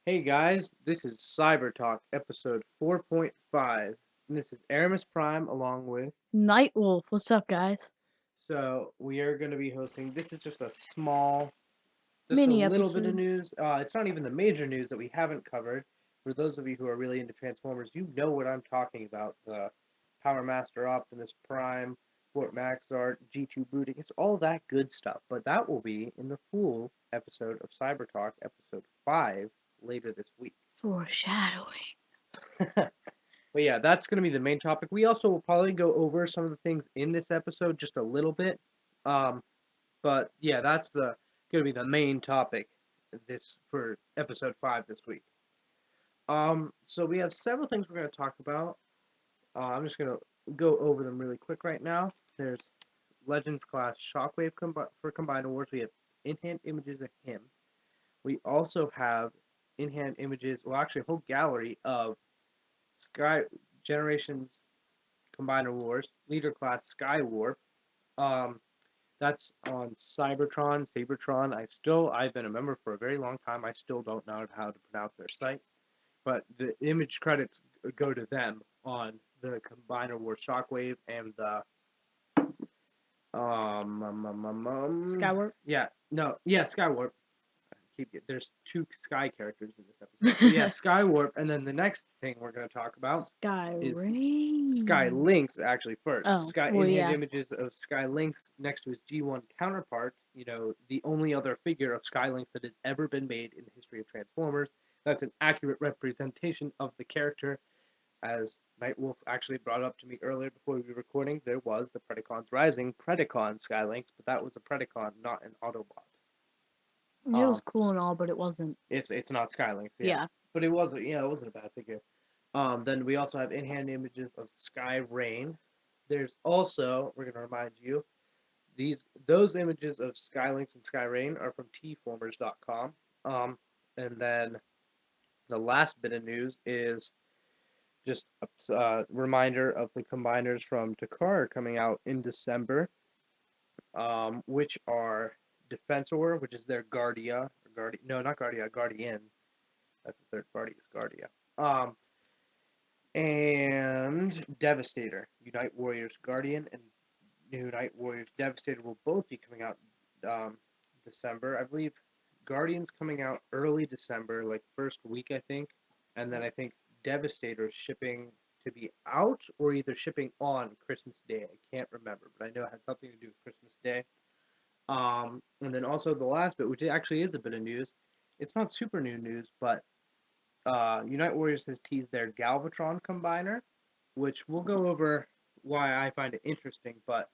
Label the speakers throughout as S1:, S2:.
S1: Hey guys, this is Cyber Talk episode 4.5, and this is Erimus Prime along with.
S2: NightWolf, what's up, guys?
S1: So we are going to be hosting. This is just a small, just a
S2: Mini
S1: little bit of
S2: episode.
S1: news. It's not even the major news that we haven't covered. For those of you who are really into Transformers, you know what I'm talking about. The Power Master Optimus Prime, Fort Maxart, G2 booting. It's all that good stuff. But that will be in the full episode of Cyber Talk, episode 5, later this week.
S2: Foreshadowing.
S1: But yeah, that's going to be the main topic. We also will probably go over some of the things in this episode just a little bit. Um, but yeah, that's the going to be the main topic this for episode 5 this week. So we have several things we're going to talk about. I'm just going to go over them really quick right now. There's Legends class Shockwave for Combined Awards. We have in-hand images of him. We also have in-hand images, well, actually, a whole gallery of Sky Generations Combiner Wars, Leader Class Skywarp. Um, that's on Cybertron. I've been a member for a very long time. I still don't know how to pronounce their site, but the image credits go to them on the Combiner Wars Shockwave and the
S2: Skyward.
S1: Skywarp. There's two Sky characters in this episode. So yeah, Skywarp, and then the next thing we're going to talk about is
S2: Skyreign.
S1: Skylinx actually first.
S2: Oh,
S1: Sky
S2: well,
S1: in-hand
S2: yeah.
S1: images of Skylinx next to his G1 counterpart. You know, the only other figure of Skylinx that has ever been made in the history of Transformers. That's an accurate representation of the character. As NightWolf actually brought up to me earlier before we were recording, there was the Predacons Rising Predacon Skylinx, but that was a Predacon, not an Autobot.
S2: It was cool and all, but it wasn't.
S1: It's not Skylinx,
S2: Yeah.
S1: but it wasn't. Yeah, it wasn't a bad figure. Then we also have in-hand images of Skyreign. There's also, we're gonna remind you, those images of Skylinks and Skyreign are from tformers.com. And then the last bit of news is just a reminder of the combiners from Dakar coming out in December, which are Defensor, which is their Guardia, no, not Guardia, Guardian. That's the third party, is Guardia. And Devastator, Unite Warriors Guardian and Unite Warriors Devastator will both be coming out December. I believe Guardian's coming out early December, like first week, I think. And then I think Devastator is shipping to be out or either shipping on Christmas Day. I can't remember, but I know it had something to do with Christmas Day. And then also the last bit, which actually is a bit of news. It's not super new news, but Unite Warriors has teased their Galvatron combiner, which we'll go over why I find it interesting. But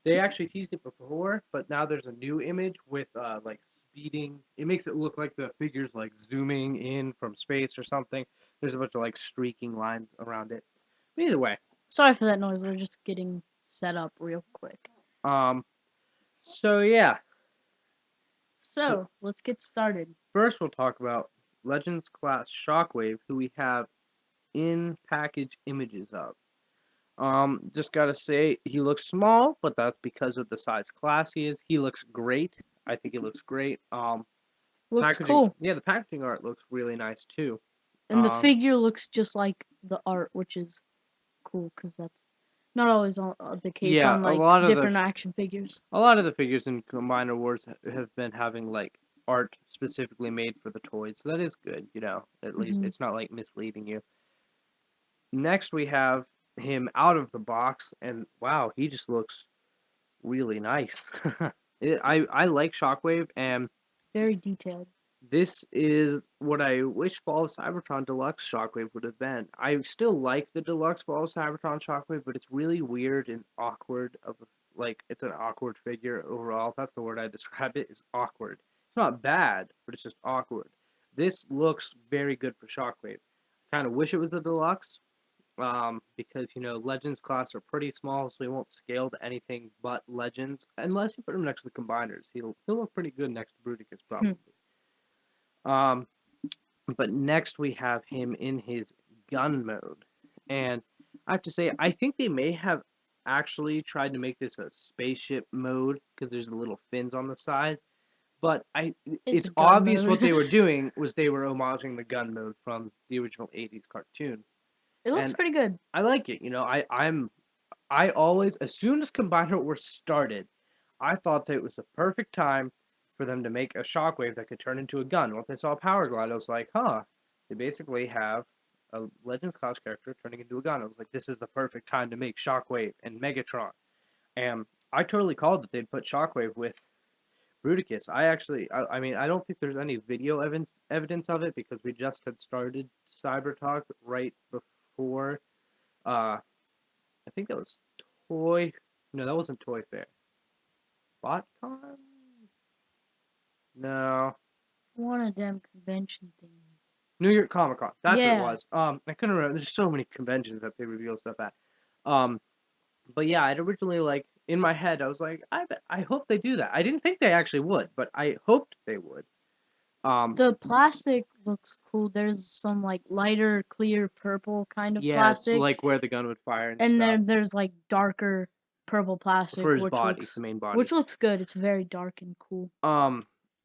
S1: they actually teased it before, but now there's a new image with like speeding. It makes it look like the figure's like zooming in from space or something. There's a bunch of like streaking lines around it. But either way,
S2: Sorry for that noise. We're just getting set up real quick.
S1: um, so yeah.
S2: So, let's get started.
S1: First, we'll talk about Legends class Shockwave, who we have in package images of. Just gotta say, he looks small, but that's because of the size class he is. He looks great. I think he looks great.
S2: Looks
S1: Packaging,
S2: cool.
S1: yeah, the packaging art looks really nice too.
S2: And the figure looks just like the art, which is cool because that's not always the case
S1: Yeah,
S2: on like different action figures.
S1: a lot of the figures in Combiner Wars have been having like art specifically made for the toys, so that is good. You know, at least it's not like misleading you. Next, we have him out of the box, and wow, he just looks really nice. I like Shockwave, and
S2: Very detailed.
S1: this is what I wish Fall of Cybertron Deluxe Shockwave would have been. I still like the Deluxe Fall of Cybertron Shockwave, but it's really weird and awkward. Like it's an awkward figure overall. That's the word I describe it. Is awkward. It's not bad, but it's just awkward. This looks very good for Shockwave. Kind of wish it was a deluxe, because you know Legends class are pretty small, so he won't scale to anything but Legends unless you put him next to the combiners. He'll look pretty good next to Bruticus probably. Um, but next we have him in his gun mode, and I have to say I think they may have actually tried to make this a spaceship mode because there's the little fins on the side. But
S2: It's
S1: it's
S2: a gun
S1: obvious what
S2: mode.
S1: they were doing was they were homaging the gun mode from the original '80s cartoon,
S2: It looks
S1: and
S2: pretty good.
S1: I like it. I always, as soon as Combiner Wars started, I thought that it was the perfect time for them to make a Shockwave that could turn into a gun. Once I saw Power Glide, I was like, huh, they basically have a Legends class character turning into a gun. I was like, this is the perfect time to make Shockwave and Megatron. And I totally called that they'd put Shockwave with Bruticus. I mean, I don't think there's any video evidence of it because we just had started Cyber Talk right before. I think that was Toy. No, that wasn't Toy Fair. BotCon? No.
S2: One of them convention things.
S1: New York Comic Con. That's what it
S2: Yeah.
S1: was. I couldn't remember. There's so many conventions that they reveal stuff at. Um, but yeah, I'd originally like in my head I was like, I hope they do that. I didn't think they actually would, but I hoped they would.
S2: The plastic looks cool. There's some like lighter, clear purple kind of
S1: Yeah, it's
S2: plastic,
S1: like where the gun would fire and
S2: and
S1: stuff
S2: then there's like darker purple plastic,
S1: for his body, the main body.
S2: which looks good. It's very dark and cool.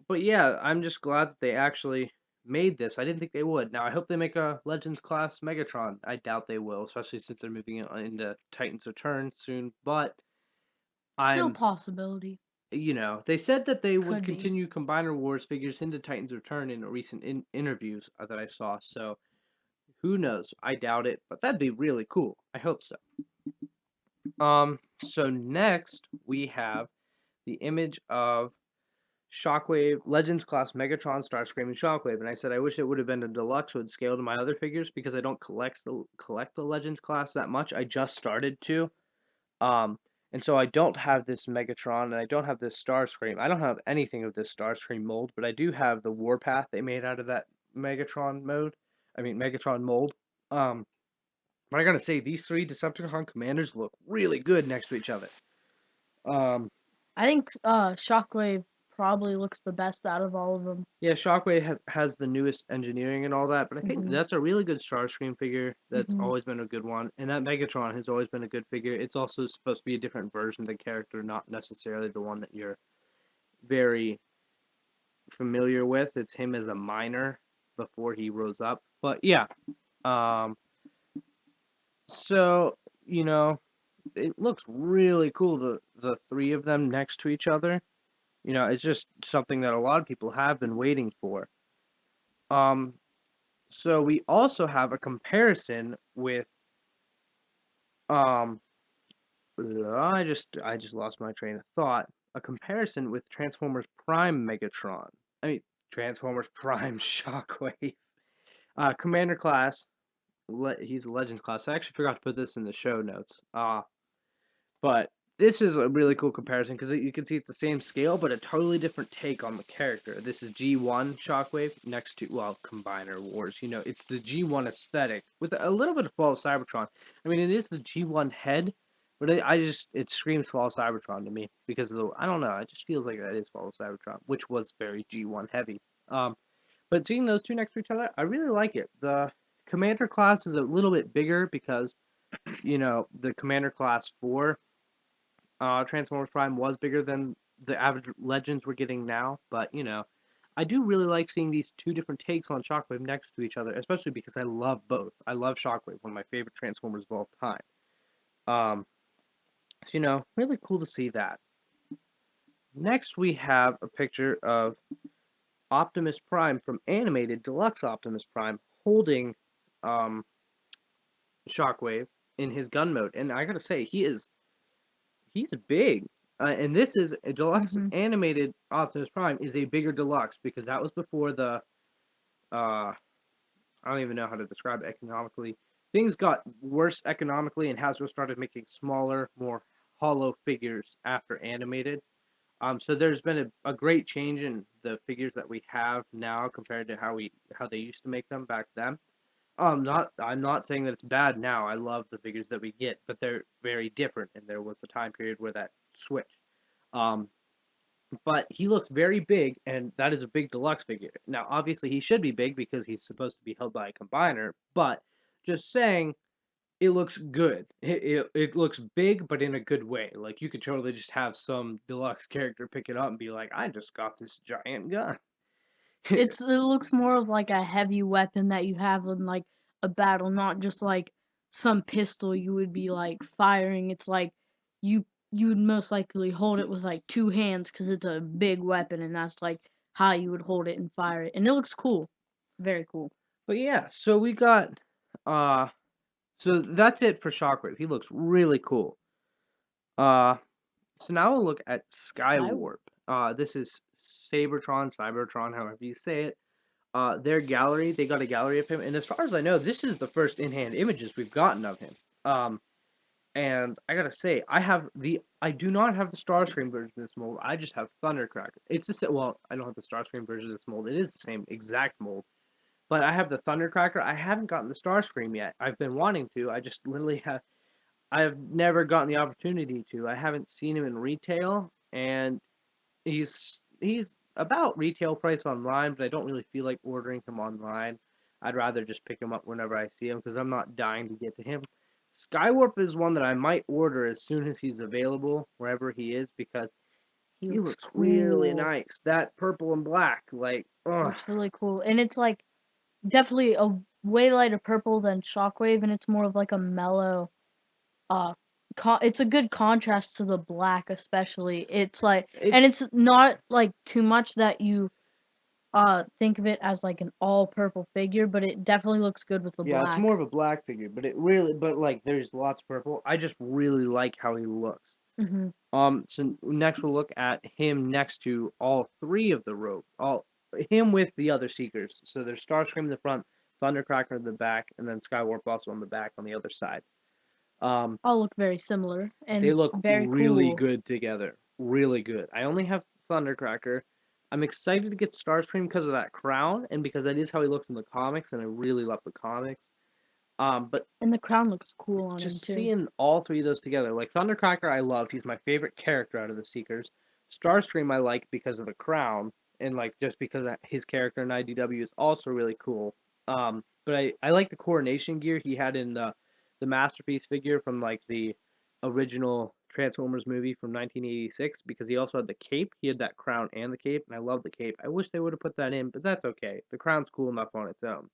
S1: But yeah, I'm just glad that they actually made this. I didn't think they would. Now I hope they make a Legends class Megatron. I doubt they will, especially since they're moving it into Titans Return soon. But
S2: Still
S1: I'm,
S2: possibility.
S1: they said that they would
S2: Could be.
S1: continue Combiner Wars figures into Titans Return in recent interviews that I saw. So who knows? I doubt it, but that'd be really cool. I hope so. So next we have the image of Shockwave, Legends class Megatron, Starscream, and Shockwave, and I said I wish it would have been a deluxe would scale to my other figures because I don't collect the Legends class that much. I just started to, um, and so I don't have this Megatron and I don't have this Starscream. I don't have anything of this Starscream mold, but I do have the Warpath they made out of that Megatron mold. But I gotta say these three Decepticon commanders look really good next to each other.
S2: I think Shockwave probably looks the best out of all of them.
S1: Yeah, Shockwave has the newest engineering and all that, but I think
S2: Mhm.
S1: that's a really good Starscream figure. That's
S2: Mhm.
S1: always been a good one, and that Megatron has always been a good figure. It's also supposed to be a different version of the character, not necessarily the one that you're very familiar with. It's him as a minor before he rose up. But yeah, um, so you know, it looks really cool. The three of them next to each other. It's just something that a lot of people have been waiting for. Um, So we also have a comparison with um I just lost my train of thought. A comparison with Transformers Prime Megatron. I mean Transformers Prime Shockwave. Commander class. He's a Legends class. I actually forgot to put this in the show notes. But this is a really cool comparison because you can see it's the same scale, but a totally different take on the character. This is G1 Shockwave next to, well, Combiner Wars. It's the G1 aesthetic with a little bit of Fall of Cybertron. I mean, it is the G1 head, but it screams Fall of Cybertron to me because I don't know, it just feels like that is Fall of Cybertron, which was very G1 heavy. But seeing those two next to each other, I really like it. The Commander class is a little bit bigger because, the Commander class 4 Transformers Prime was bigger than the average Legends we're getting now, but I do really like seeing these two different takes on Shockwave next to each other, especially because I love both. I love Shockwave, one of my favorite Transformers of all time. Um, so really cool to see that. Next, we have a picture of Optimus Prime from animated Deluxe Optimus Prime holding um, Shockwave in his gun mode, and I gotta say he's big. And this is a deluxe
S2: Mhm.
S1: animated Optimus Prime is a bigger deluxe because that was before the I don't even know how to describe it economically. Things got worse economically, and Hasbro started making smaller, more hollow figures after animated. So there's been a great change in the figures that we have now compared to how they used to make them back then. I'm not saying that it's bad now. I love the figures that we get, but they're very different, and there was a time period where that switched. Um, but he looks very big, and that is a big deluxe figure. Now, obviously, he should be big because he's supposed to be held by a combiner. But just saying, it looks good. It looks big, but in a good way. Like you could totally just have some deluxe character pick it up and be like, I just got this giant gun.
S2: It looks more of like a heavy weapon that you have in like a battle, not just like some pistol you would be like firing. It's like you would most likely hold it with like two hands because it's a big weapon, and that's like how you would hold it and fire it. And it looks cool, very cool.
S1: But yeah, so we got uh so that's it for Shockwave. He looks really cool. Uh so now we'll look at
S2: Skyward.
S1: Skywarp. This is Cybertron, however you say it. Their gallery, they got a gallery of him, and as far as I know, this is the first in-hand images we've gotten of him. And I gotta say, I do not have the Starscream version of this mold. I just have Thundercracker. It's the well, I don't have the Starscream version of this mold. It is the same exact mold, but I have the Thundercracker. I haven't gotten the Starscream yet. I've been wanting to. I just literally have. I've never gotten the opportunity to. I haven't seen him in retail, and he's about retail price online, but I don't really feel like ordering him online. I'd rather just pick him up whenever I see him because I'm not dying to get to him. Skywarp is one that I might order as soon as he's available, wherever he is, because
S2: He
S1: he
S2: looks
S1: looks really
S2: cool.
S1: nice. That purple and black, like, ugh.
S2: Looks really cool, and it's like definitely a way lighter purple than Shockwave, and it's more of like a mellow. Uh, it's a good contrast to the black, especially. It's like, and
S1: It's
S2: it's not like too much that you think of it as like an all purple figure, but it definitely looks good with the
S1: yeah, it's
S2: black.
S1: more of a black figure, but like, there's lots of purple. I just really like how he looks.
S2: Hmm.
S1: So next we'll look at him next to all three of the rope. All him with the other Seekers. So there's Starscream in the front, Thundercracker in the back, and then Skywarp also on the back on the other side. Um,
S2: All look very similar
S1: they
S2: and
S1: look
S2: very
S1: really
S2: cool.
S1: good together. Really good. I only have Thundercracker. I'm excited to get Starscream because of that crown and because that is how he looks in the comics, and I really love the comics. But
S2: And the crown looks cool on him
S1: just
S2: too.
S1: seeing all three of those together, like Thundercracker, I loved. He's my favorite character out of the Seekers. Starscream, I like because of the crown, and like just because his character in IDW is also really cool. But I like the coronation gear he had in the masterpiece figure from like the original Transformers movie from 1986 because he also had the cape. He had that crown and the cape, and I love the cape. I wish they would have put that in, but that's okay. The crown's cool enough on its own.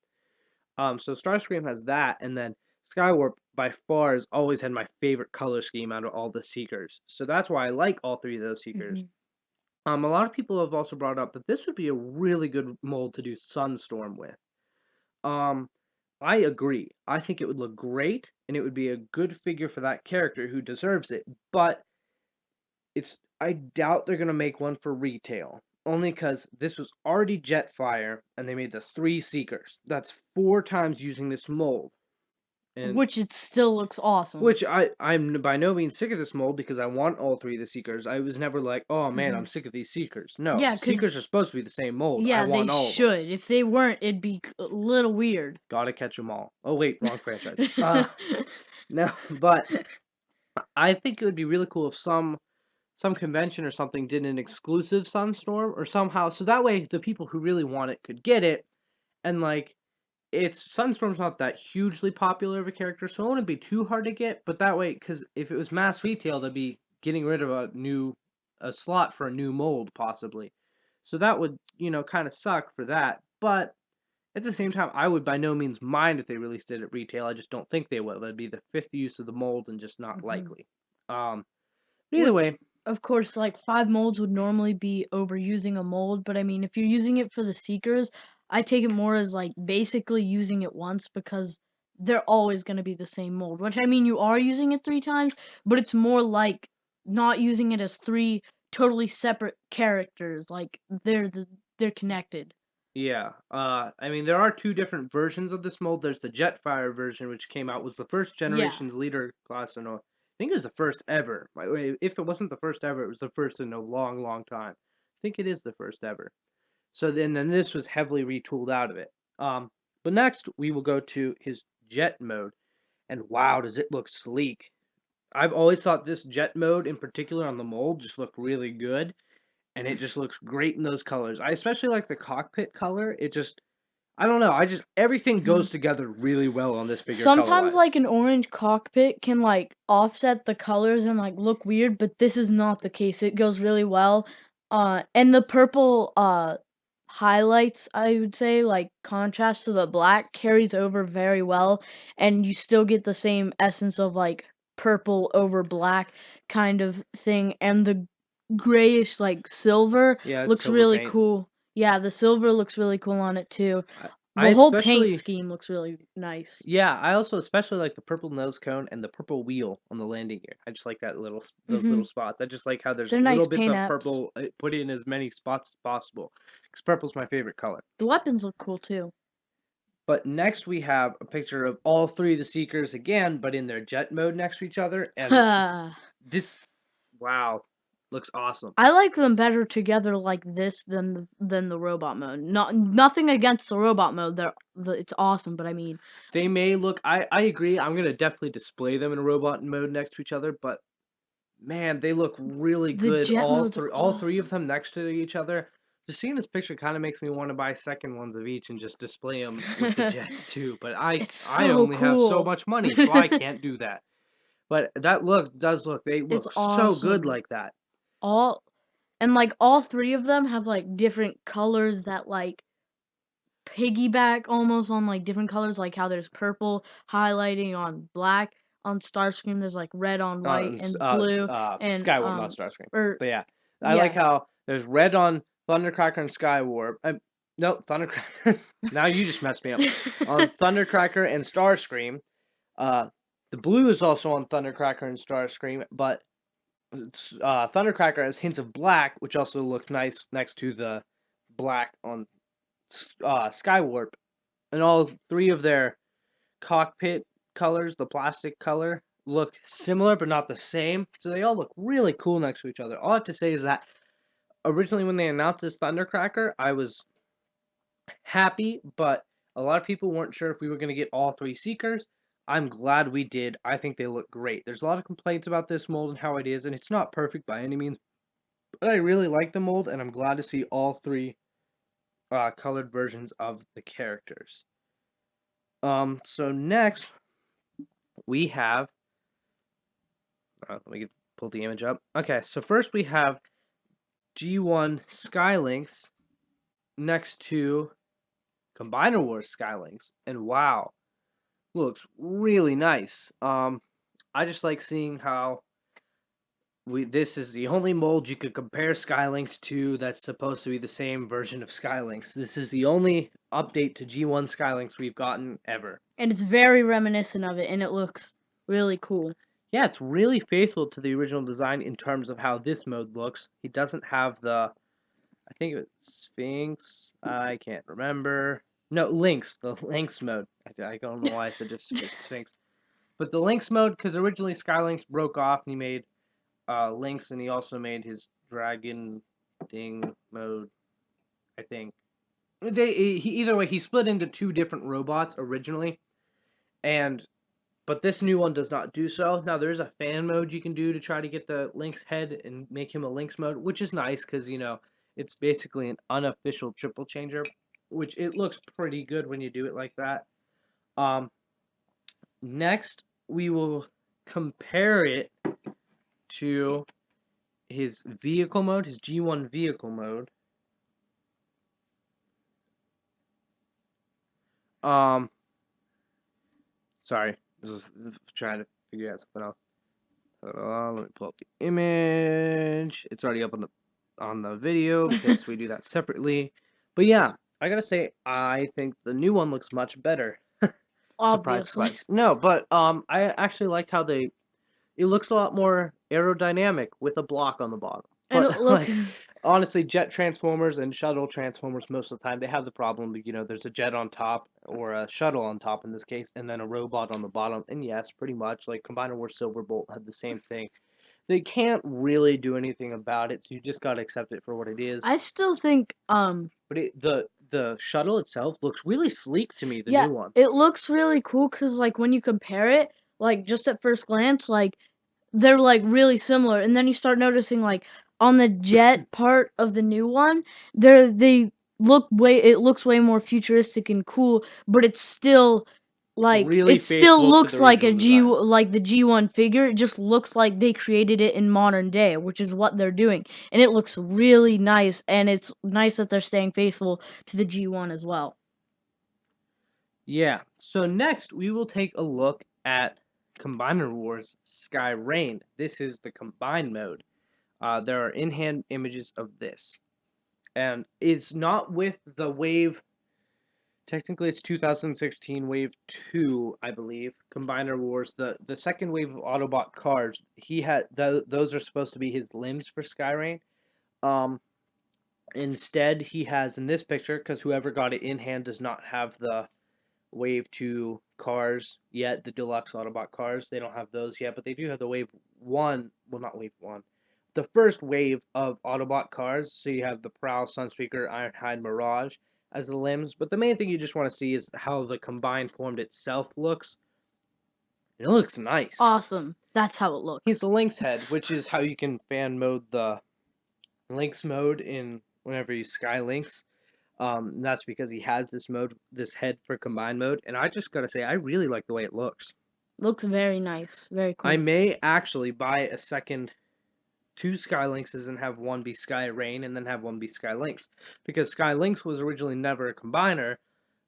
S1: So Starscream has that, and then Skywarp by far has always had my favorite color scheme out of all the Seekers. So that's why I like all three of those Seekers.
S2: Hmm.
S1: A lot of people have also brought up that this would be a really good mold to do Sunstorm with. Um, I agree. I think it would look great, and it would be a good figure for that character who deserves it. But I doubt they're gonna make one for retail. Only because this was already Jetfire, and they made the three Seekers. That's 4 times using this mold. And
S2: Which it still looks awesome.
S1: which I'm by no means sick of this mold because I want all three of the Seekers. I was never like, oh man,
S2: Hmm.
S1: I'm sick of these Seekers. No,
S2: Yeah, because
S1: Seekers are supposed to be the same mold. I
S2: yeah, they
S1: want all of them.
S2: should. If they weren't, it'd be a little weird.
S1: Gotta catch them all. Oh wait, wrong franchise. No, but I think it would be really cool if some convention or something did an exclusive Sunstorm or somehow, so that way the people who really want it could get it, and like it's Sunstorm's not that hugely popular of a character, so it wouldn't be too hard to get. But that way, because if it was mass retail, they'd be getting rid of a slot for a new mold possibly. So that would kind of suck for that. But at the same time, I would by no means mind if they released it at retail. I just don't think they will. That'd be the fifth use of the mold and just not
S2: Hmm.
S1: likely. But either
S2: Which,
S1: way,
S2: of course, like 5 molds would normally be overusing a mold, but I mean, if you're using it for the Seekers, I take it more as like basically using it once because they're always going to be the same mold. Which I mean, you are using it 3 times, but it's more like not using it as three totally separate characters. Like they're connected.
S1: yeah. I mean, there are two different versions of this mold. There's the Jetfire version, which came out was the first
S2: Yeah.
S1: generation's leader class. I think it was the first ever. If it wasn't the first ever, it was the first in a long, long time. I think it is the first ever. So then this was heavily retooled out of it. But next we will go to his jet mode, and wow, does it look sleek! I've always thought this jet mode in particular on the mold just looked really good, and it just looks great in those colors. I especially like the cockpit color. I don't know. Everything goes together really well on this figure
S2: Sometimes
S1: color-wise.
S2: like an orange cockpit can like offset the colors and like look weird, but this is not the case. It goes really well. And the purple highlights, I would say, like contrast to the black carries over very well, and you still get the same essence of like purple over black kind of thing, and the grayish like silver
S1: Yeah, it's
S2: looks
S1: silver
S2: really
S1: paint.
S2: cool. Yeah, the silver looks really cool on it too.
S1: I
S2: The whole paint
S1: especially
S2: scheme looks really nice.
S1: Yeah, I also especially like the purple nose cone and the purple wheel on the landing gear. I just like those little spots. I just like how there's
S2: They're
S1: little
S2: nice
S1: bits
S2: paint
S1: of
S2: apps.
S1: purple put in as many spots as possible. Because purple's my favorite color.
S2: The weapons look cool too.
S1: But next we have a picture of all three of the Seekers again, but in their jet mode next to each other. And this, wow, looks awesome.
S2: I like them better together like this than the robot mode. Nothing against the robot mode. It's awesome, but I mean,
S1: They may look. I agree. I'm gonna definitely display them in robot mode next to each other, but man, they look really
S2: the
S1: good.
S2: jet modes are
S1: All three of
S2: awesome.
S1: them next to each other. Just seeing this picture kind of makes me want to buy second ones of each and just display them with the jets too. But
S2: It's
S1: I
S2: so
S1: only have so
S2: cool.
S1: much money, so I can't do that. But that does look. They
S2: It's
S1: look so good
S2: awesome.
S1: like that.
S2: All and like all three of them have like different colors that like piggyback almost on like different colors, like how there's purple highlighting on black on Starscream. There's like red on white and blue and
S1: Skywarp, not Starscream.
S2: or
S1: But yeah, I like
S2: yeah.
S1: how there's red on Thundercracker and Skywarp. No, Thundercracker. Now you just messed me up. On Thundercracker and Starscream. The blue is also on Thundercracker and Starscream, but Thundercracker has hints of black, which also look nice next to the black on Skywarp. And all three of their cockpit colors, the plastic color, look similar but not the same. So they all look really cool next to each other. All I have to say is that originally when they announced this Thundercracker, I was happy, but a lot of people weren't sure if we were going to get all three Seekers. I'm glad we did. I think they look great. There's a lot of complaints about this mold and how it is, and it's not perfect by any means. But I really like the mold, and I'm glad to see all three colored versions of the characters. So next we have. Let me pull the image up. Okay, so first we have G1 Skylinx next to Combiner Wars Skylinx, and wow, looks really nice. I just like seeing how this is the only mold you could compare Skylinx to that's supposed to be the same version of Skylinx. This is the only update to G1 Skylinx we've gotten ever.
S2: And it's very reminiscent of it, and it looks really cool.
S1: Yeah, it's really faithful to the original design in terms of how this mode looks. He doesn't have the, I think it's Sphinx. I can't remember. No, Lynx. The Lynx mode. I don't know why I said just Sphinx. But the Lynx mode, because originally Skylinx broke off and he made Lynx, and he also made his dragon thing mode, I think. Either way, he split into two different robots originally, but this new one does not do so. Now, there's a fan mode you can do to try to get the Lynx head and make him a Lynx mode, which is nice because, it's basically an unofficial triple changer, which it looks pretty good when you do it like that. Next, we will compare it to his vehicle mode, his G1 vehicle mode. Sorry, this is trying to figure out something else. Let me pull up the image. It's already up on the video because we do that separately. But yeah, I gotta say, I think the new one looks much better.
S2: Obviously.
S1: Surprise. No, but I actually like how it looks a lot more aerodynamic with a block on the bottom.
S2: And
S1: But
S2: it looks
S1: honestly, jet transformers and shuttle transformers most of the time they have the problem that there's a jet on top or a shuttle on top in this case, and then a robot on the bottom. And yes, pretty much like Combiner Wars Silverbolt had the same thing. They can't really do anything about it, so you just gotta accept it for what it is.
S2: I still think
S1: But the shuttle itself looks really sleek to me. The
S2: yeah,
S1: new one.
S2: it looks really cool because like when you compare it, like just at first glance, like they're like really similar, and then you start noticing like on the jet part of the new one, they looks way more futuristic and cool, but it's still like
S1: Really
S2: it still
S1: faithful to the
S2: looks like
S1: original design.
S2: like the G1 figure. It just looks like they created it in modern day, which is what they're doing. And it looks really nice, and it's nice that they're staying faithful to the G1 as well.
S1: Yeah, so next we will take a look at Combiner Wars Skyreign. This is the combined mode. There are in-hand images of this. And it's not with the wave. Technically, it's 2016 Wave 2, I believe. Combiner Wars, the second wave of Autobot cars. He had those are supposed to be his limbs for Skyreign. Um, Instead, he has in this picture, because whoever got it in hand does not have the Wave 2 cars yet, the deluxe Autobot cars. They don't have those yet, but they do have the Wave 1, well, not Wave 1, the first wave of Autobot cars. So you have the Prowl, Sunstreaker, Ironhide, Mirage as the limbs. But the main thing you just want to see is how the combined formed itself looks. It looks nice.
S2: Awesome. That's how it looks.
S1: He's the Lynx head, which is how you can fan mode the Lynx mode in whenever you Skylinx. That's because he has this mode, this head for combined mode, and I just gotta say, I really like the way it looks.
S2: Looks very nice. Very cool.
S1: I may actually buy a second 2 Skylinxes and have one be Skyreign and then have one be Skylinx, because Skylinx was originally never a combiner,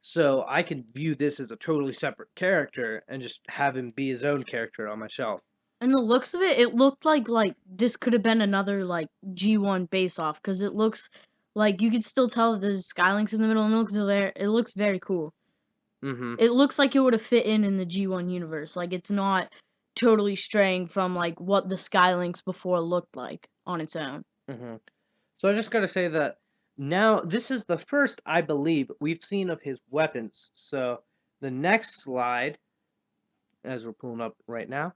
S1: so I could view this as a totally separate character and just have him be his own character on my shelf.
S2: And the looks of it, it looked like this could have been another like G1 base off, because it looks like you could still tell there's Skylinks in the middle, and it looks very cool.
S1: Mm-hmm.
S2: It looks like it would have fit in the G1 universe. Like it's not totally straying from like what the Skylinks before looked like on its own.
S1: Mm-hmm. So I just gotta say that now this is the first, I believe, we've seen of his weapons. So the next slide, as we're pulling up right now,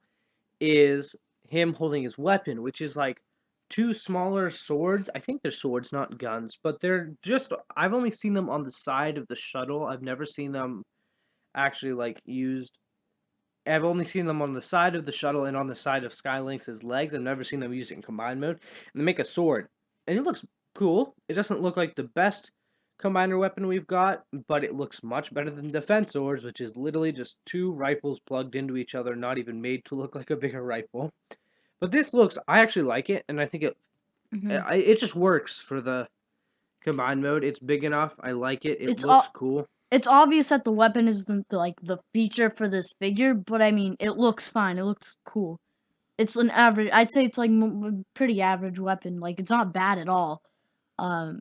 S1: is him holding his weapon, which is like 2 smaller swords. I think they're swords, not guns, but they're just. I've only seen them on the side of the shuttle. I've never seen them actually like used. I've only seen them on the side of the shuttle and on the side of Skylinx's legs. I've never seen them use it in combined mode. And they make a sword, and it looks cool. It doesn't look like the best combiner weapon we've got, but it looks much better than defense swords, which is literally just 2 rifles plugged into each other, not even made to look like a bigger rifle. But this looks, I actually like it, and I think it just works for the combined mode. It's big enough. I like it. It looks cool.
S2: It's obvious that the weapon isn't the feature for this figure, but I mean, it looks fine. It looks cool. It's an average. I'd say it's like pretty average weapon. Like it's not bad at all.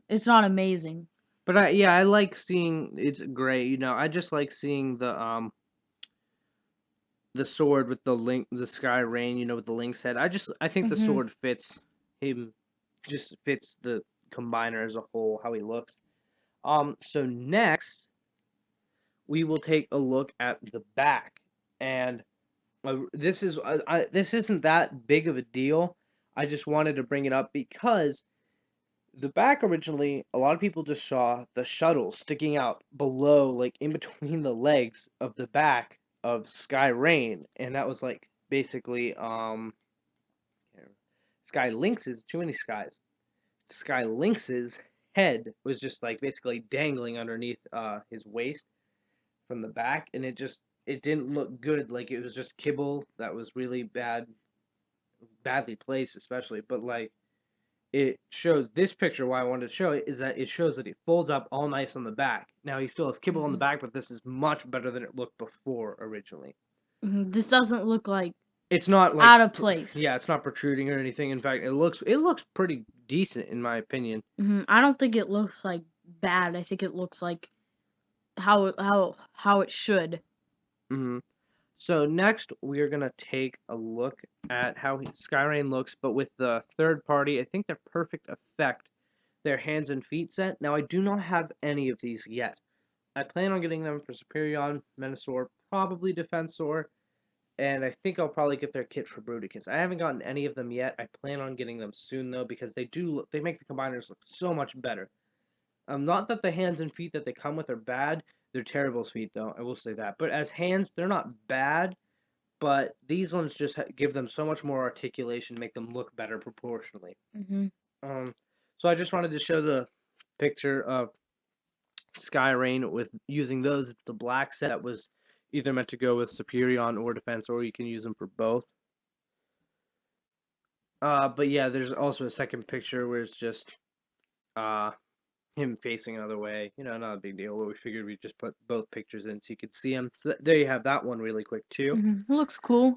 S2: It's not amazing.
S1: But I like seeing it's gray. You know, I just like seeing the sword with the Skyreign. You know, with the Lynx head. I think the sword fits him. Just fits the combiner as a whole. How he looks. So next we will take a look at the back, and this isn't that big of a deal. I just wanted to bring it up because the back originally, a lot of people just saw the shuttle sticking out below, like in between the legs of the back of Skyreign, and that was like basically Skylinx's, too many skies. Skylinx's head was just like basically dangling underneath his waist from the back, and it didn't look good. Like it was just kibble that was really badly placed, especially. But like it shows this picture. Why I wanted to show it is that it shows that it folds up all nice on the back. Now he still has kibble on the back, but this is much better than it looked before originally.
S2: This doesn't look like
S1: it's not like
S2: out of place.
S1: Yeah, it's not protruding or anything. In fact, it looks pretty decent in my opinion.
S2: I don't think it looks like bad. I think it looks like how it should.
S1: So next we're gonna take a look at how Skyreign looks, but with the third party. I think they're perfect effect. Their hands and feet set. Now I do not have any of these yet. I plan on getting them for Superion, Menasor, probably Defensor, and I think I'll probably get their kit for Bruticus. I haven't gotten any of them yet. I plan on getting them soon though, because they make the combiners look so much better. Not that the hands and feet that they come with are bad. They're terrible feet though, I will say that. But as hands, they're not bad, but these ones just give them so much more articulation, make them look better proportionally. So I just wanted to show the picture of Skyreign with using those. It's the black set that was either meant to go with Superion or Defense, or you can use them for both. But yeah, there's also a second picture where it's just him facing another way. Not a big deal. But we figured we'd just put both pictures in so you could see him. So there you have that one really quick too.
S2: It looks cool.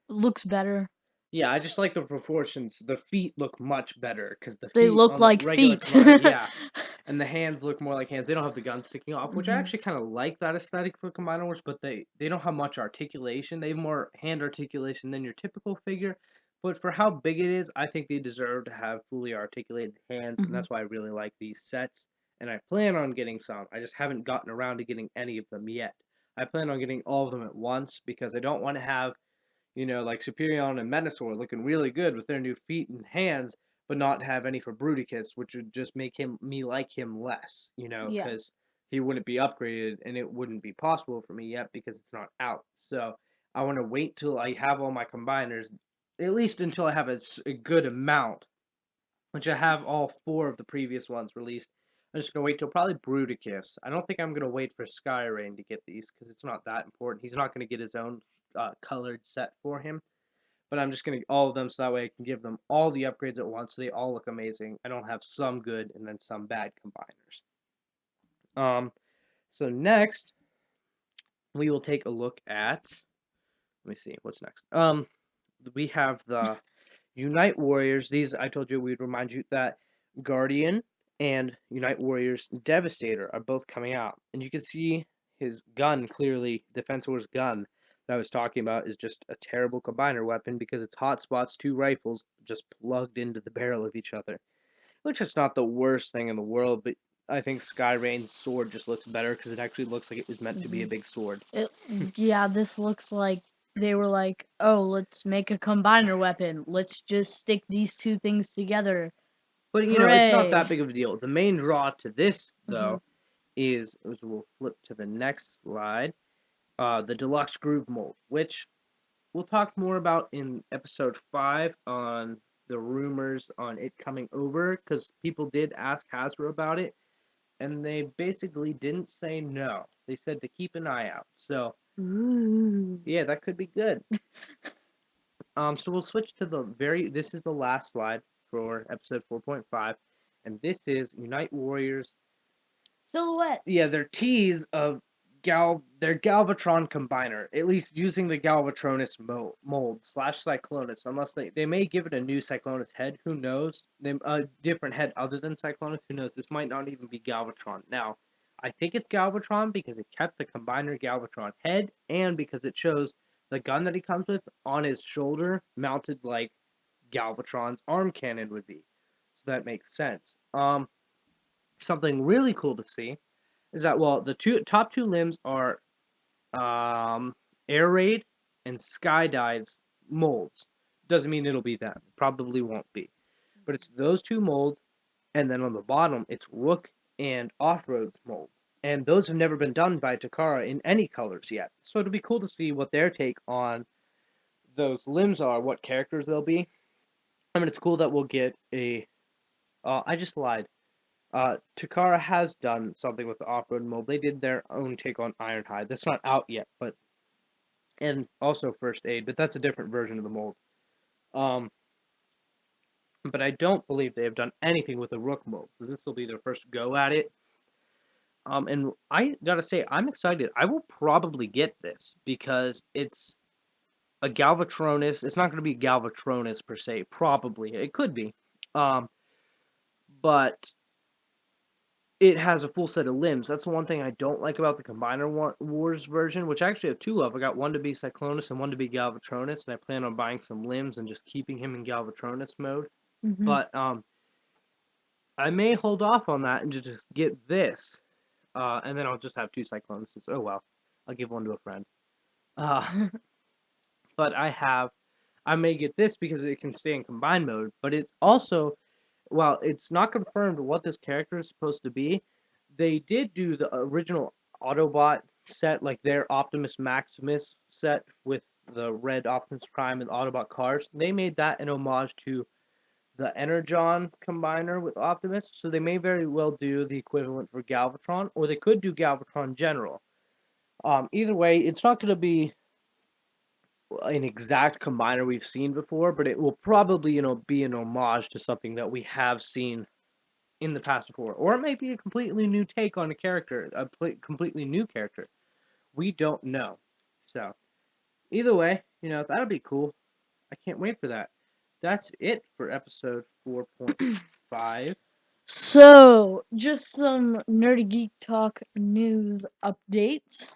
S2: Looks better.
S1: Yeah, I just like the proportions. The feet look much better because the
S2: They
S1: feet
S2: look
S1: on the
S2: like
S1: regular
S2: feet.
S1: Combiner, yeah, and the hands look more like hands. They don't have the gun sticking off, which I
S2: Mhm.
S1: actually kind of like that aesthetic for Combiner Wars, but they don't have much articulation. They have more hand articulation than your typical figure. But for how big it is, I think they deserve to have fully articulated hands, and
S2: Mhm.
S1: that's why I really like these sets. And I plan on getting some. I just haven't gotten around to getting any of them yet. I plan on getting all of them at once because I don't want to have like Superion and Menasor looking really good with their new feet and hands, but not have any for Bruticus, which would just make me like him less,
S2: Yeah.
S1: because he wouldn't be upgraded and it wouldn't be possible for me yet because it's not out. So I want to wait till I have all my combiners, at least until I have a good amount, which I have all 4 of the previous ones released. I'm just gonna wait till probably Bruticus. I don't think I'm gonna wait for Skyreign to get these because it's not that important. He's not gonna get his own colored set for him, but I'm just gonna get all of them so that way I can give them all the upgrades at once so they all look amazing. I don't have some good and then some bad combiners. So next we will take a look at. Let me see what's next. We have the Unite Warriors. These I told you we'd remind you that Guardian and Unite Warriors Devastator are both coming out, and you can see his gun clearly. Defensor's gun that I was talking about is just a terrible combiner weapon because it's hotspots 2 rifles just plugged into the barrel of each other, which is not the worst thing in the world, but I think Skyreign's sword just looks better because it actually looks like it was meant to be a big sword.
S2: Yeah, this looks like they were like, oh, let's make a combiner weapon. Let's just stick these two things together.
S1: But it's not that
S2: Hooray!
S1: big of a deal. The main draw to this,
S2: Mhm.
S1: though, is we'll flip to the next slide. The deluxe groove mold, which we'll talk more about in episode 5 on the rumors on it coming over, because people did ask Hasbro about it, and they basically didn't say no. They said to keep an eye out. So
S2: Ooh.
S1: yeah, that could be good. So we'll switch to this is the last slide for episode 4.5, and this is Unite Warriors.
S2: Silhouette.
S1: Yeah, their tease of their Galvatron combiner, at least using the Galvatronus mold / Cyclonus, unless they may give it a new Cyclonus head. Who knows? A different head other than Cyclonus. Who knows? This might not even be Galvatron. Now, I think it's Galvatron because it kept the combiner Galvatron head, and because it shows the gun that he comes with on his shoulder, mounted like Galvatron's arm cannon would be. So that makes sense. Something really cool to see is that, well, the top two limbs are Air Raid and Skydive's molds. Doesn't mean it'll be them. Probably won't be. But it's those 2 molds, and then on the bottom it's Rook and Off-Road's molds. And those have never been done by Takara in any colors yet. So it'll be cool to see what their take on those limbs are, what characters they'll be. I mean, it's cool that we'll get a. I just lied. Takara has done something with the off-road mold. They did their own take on Ironhide. That's not out yet, and also First Aid, but that's a different version of the mold. Um, but I don't believe they have done anything with the Rook mold, so this will be their first go at it. And I gotta say, I'm excited. I will probably get this because it's a Galvatronus. It's not going to be Galvatronus per se. Probably it could be, but it has a full set of limbs. That's the one thing I don't like about the Combiner Wars version, which I actually have 2 of. I got one to be Cyclonus and one to be Galvatronus, and I plan on buying some limbs and just keeping him in Galvatronus mode.
S2: Mhm.
S1: But I may hold off on that and just get this, and then I'll just have 2 Cyclonuses. Oh well, I'll give one to a friend. Uh, but I may get this because it can stay in combine mode. But it also, well, it's not confirmed what this character is supposed to be. They did do the original Autobot set, like their Optimus Maximus set with the red Optimus Prime and Autobot cars. They made that an homage to the Energon combiner with Optimus, so they may very well do the equivalent for Galvatron, or they could do Galvatron General. Either way, it's not going to be an exact combiner we've seen before, but it will probably, be an homage to something that we have seen in the past before, or it may be a completely new take on a character, completely new character. We don't know. So, either way, that'll be cool. I can't wait for that. That's it for episode 4.5.
S2: So, just some Nerdy Geek Talk news updates.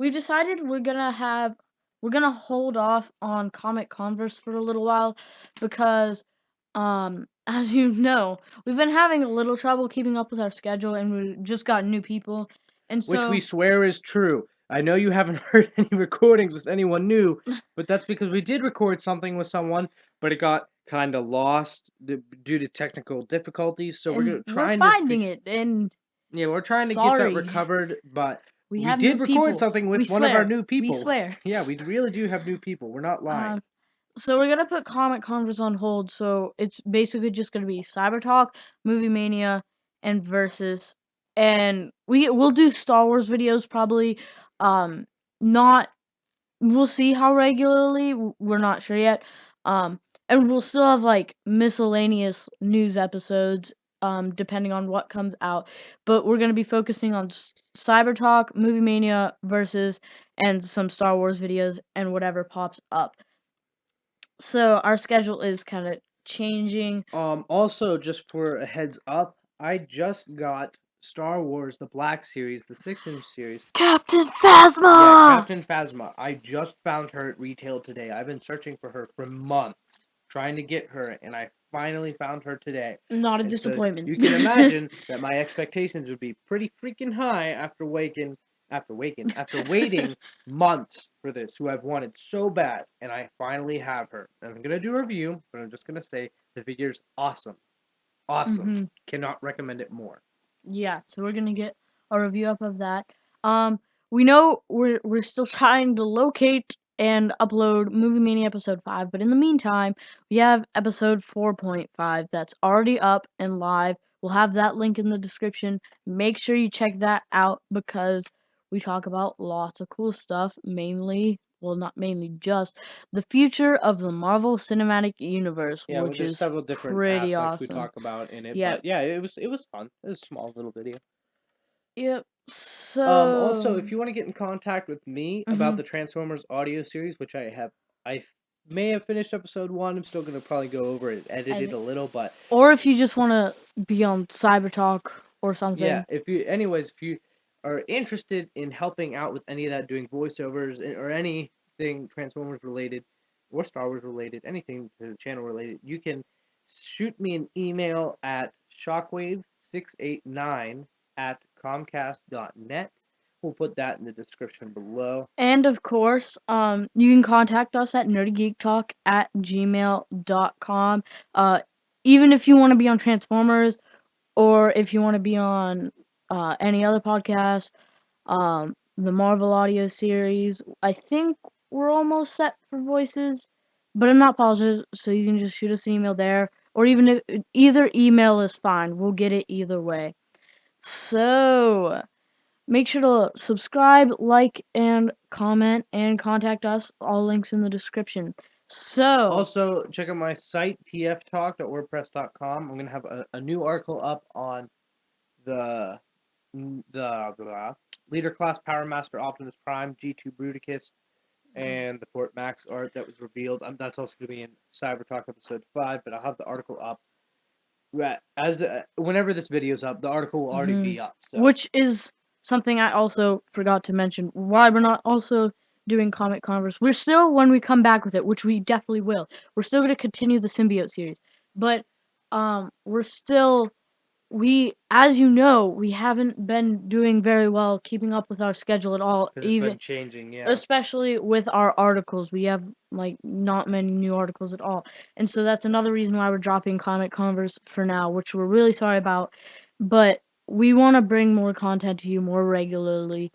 S2: We decided we're gonna hold off on Comic Converse for a little while because, as you know, we've been having a little trouble keeping up with our schedule, and we just got new people, and
S1: Which we
S2: so
S1: swear is true. I know you haven't heard any recordings with anyone new, but that's because we did record something with someone, but it got kind of lost due to technical difficulties. So we're
S2: and we're
S1: trying to
S2: finding it, and
S1: yeah, we're trying to get that
S2: sorry,
S1: recovered, but
S2: we
S1: we
S2: have new
S1: did record
S2: people.
S1: something with
S2: We
S1: one of our
S2: swear.
S1: new
S2: We
S1: people.
S2: swear.
S1: Yeah, we really do have new people. We're not lying.
S2: So we're gonna put Comic Converse on hold. So it's basically just gonna be Cyber Talk, Movie Mania, and Versus, and we'll do Star Wars videos probably. Not We'll see how regularly. We're not sure yet. Um, and we'll still have like miscellaneous news episodes. Depending on what comes out, but we're gonna be focusing on Cyber Talk, Movie Mania, Versus, and some Star Wars videos and whatever pops up. So our schedule is kind of changing.
S1: Also, just for a heads up, I just got Star Wars the Black Series, the 6-inch series.
S2: Captain
S1: Yeah,
S2: Phasma!
S1: Captain Phasma. I just found her at retail today. I've been searching for her for months, trying to get her, and I finally found her today.
S2: Not a
S1: And so
S2: disappointment.
S1: you can imagine that my expectations would be pretty freaking high after waiting months for this, who I've wanted so bad, and I finally have her. And I'm gonna do a review, but I'm just gonna say the figure's awesome. Awesome.
S2: Mhm.
S1: Cannot recommend it more.
S2: Yeah, so we're gonna get a review up of that. We know we're still trying to locate and upload Movie Mania episode 5, but in the meantime, we have episode 4.5 that's already up and live. We'll have that link in the description. Make sure you check that out because we talk about lots of cool stuff, mainly, well, not mainly, just the future of the Marvel Cinematic Universe,
S1: Yeah, well,
S2: which
S1: there's
S2: is
S1: several different
S2: pretty
S1: aspects we
S2: awesome.
S1: talk about in it,
S2: Yeah.
S1: but yeah, it was fun. It was a small little video.
S2: Yep.
S1: Also,
S2: So.
S1: if you want to get in contact with me about
S2: Mhm.
S1: the Transformers audio series, which may have finished episode 1. I'm still gonna probably go over it, edit it a little, but
S2: Or if you just want to be on Cyber Talk or something.
S1: yeah. If you are interested in helping out with any of that, doing voiceovers or anything Transformers related or Star Wars related, anything to the channel related, you can shoot me an email at shockwave689@comcast.net. We'll put that in the description below.
S2: And of course, you can contact us at nerdygeektalk@gmail.com. Even if you want to be on Transformers or if you want to be on any other podcast, the Marvel audio series. I think we're almost set for voices, but I'm not positive, so you can just shoot us an email there, or even if either email is fine. We'll get it either way. So make sure to subscribe, like, and comment, and contact us. All links in the description. So
S1: Also, check out my site, tftalk.wordpress.com. I'm going to have a new article up on the Leader Class Power Master Optimus Prime, G2 Bruticus, and the Port Max art that was revealed. That's also going to be in Cyber Talk episode 5, but I'll have the article up. Whenever this video's up, the article will already be up. So.
S2: Which is something I also forgot to mention. Why we're not also doing Comic Converse. We're still, when we come back with it, which we definitely will, we're still going to continue the Symbiote series. But we're still, as you know, we haven't been doing very well keeping up with our schedule at all.
S1: Because it's been changing, yeah.
S2: Especially with our articles. We have, like, not many new articles at all. And so that's another reason why we're dropping Comic Converse for now, which we're really sorry about. But we want to bring more content to you more regularly.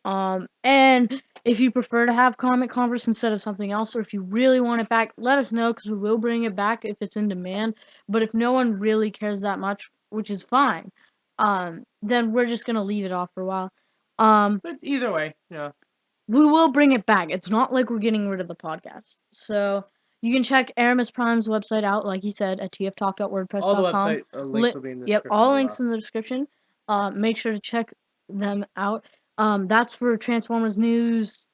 S2: And If you prefer to have Comic Converse instead of something else, or if you really want it back, let us know because we will bring it back if it's in demand. But if no one really cares that much, which is fine, then we're just gonna leave it off for a while.
S1: But either way, yeah.
S2: We will bring it back. It's not like we're getting rid of the podcast. So you can check Erimus Prime's website out, like he said, at tftalk.wordpress.com.
S1: All the website links will be in the description.
S2: Yep, all links in the description. Make sure to check them out. That's for Transformers news,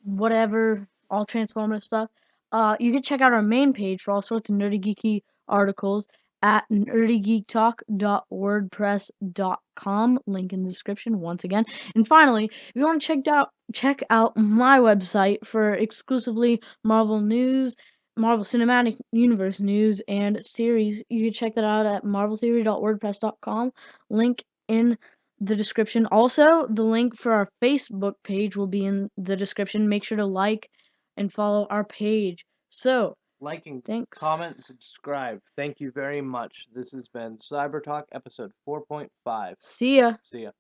S2: whatever, all Transformers stuff. You can check out our main page for all sorts of nerdy geeky articles at nerdygeektalk.wordpress.com. Link in the description once again. And finally, if you want to check out my website for exclusively Marvel news, Marvel Cinematic Universe news and series, you can check that out at marveltheory.wordpress.com. Link in the description. Also, the link for our Facebook page will be in the description. Make sure to like and follow our page. So,
S1: liking,
S2: thanks.
S1: comment, subscribe. Thank you very much. This has been Cyber Talk episode 4.5.
S2: See ya.
S1: See ya.